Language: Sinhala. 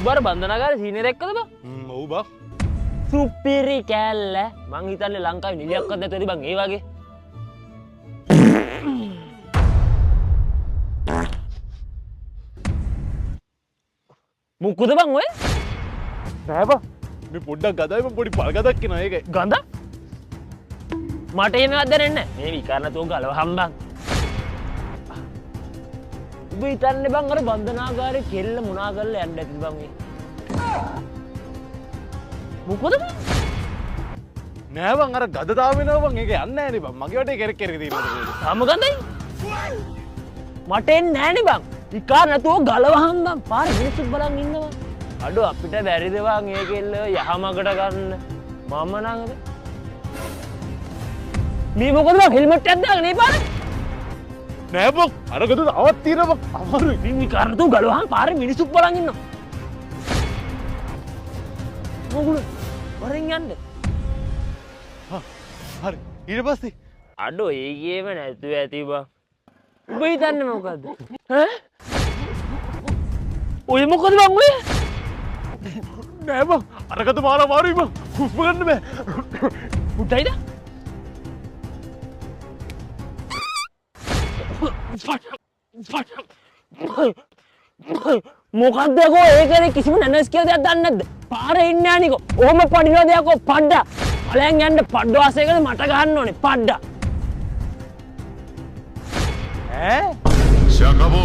බර බන්ධනාගාර සීනියර් එක්කද බං? ඔව් බං. සුපිරි කෑල්ල. මං හිතන්නේ ලංකාවේ නිලියක්වත් නැතුව ඇති බං ඒ වගේ. මොකද බං ඔය? නෑ බං. මේ පොඩ්ඩක් ගදයි බං පොඩි පල් ගදක් එනවා ඒකයි. ගඳ? මට එහෙමවත් දැනෙන්නේ නැහැ. මේ විකාරණ තෝ ගලවහම් බං. උඹ හිතන්නේ බං අර බන්ධනාගාරේ කෙල්ල මුණා කරලා යන්න ඇතිද බං මේ? මොකද බං? නෑ බං අර ගද තාම වෙනවා බං ඒක යන්නේ නෑනේ බං. මගේ වටේ කෙරෙක් කෙරෙක් තියෙනවා. තාම ගඳයි? මට එන්නේ නෑනේ බං. විකාරණ තෝ ගලවහම් බං. පාරේ මිනිස්සුත් බලන් ඉන්නවා. අඩෝ අපිට බැරිද බං ඒ කෙල්ල යහමකට ගන්න. මම නංගද? මේ මොකද බං හෙල්මට් එකක් දාගෙන මේ පාරේ? නෑ බං අර ගද තවත් තියෙනවා බං. අමාරුයි. මේ විකාරණ තෝ ගලවහම් පාරේ මිනිස්සුත් බලන් ඉන්නවා. මොකුල වරෙන් යන්න. හරි ඊට පස්සේ අඩෝ ඒකේම නැතුව ඇති බං. උඹ හිතන්නේ මොකද්ද? ඈ? ඔය මොකද බං ඔය? නෑ බං අර ගද මාර අමාරුයි බං. හුස්ම ගන්න බෑ. උඩයිද? මොකක්ද යකෝ ඒකනේ කිසිම නැනස් කියලා දෙයක් දන්නේ නැද්ද? පාරේ ඉන්නේ අනිකෝ. ඔහොම පඩිනවද යකෝ පඩ්ඩා. ඵලයන් යන්න පඩ වාසයකට මට ගහන්න ඕනේ පඩ්ඩා. ඈ? Se acabó.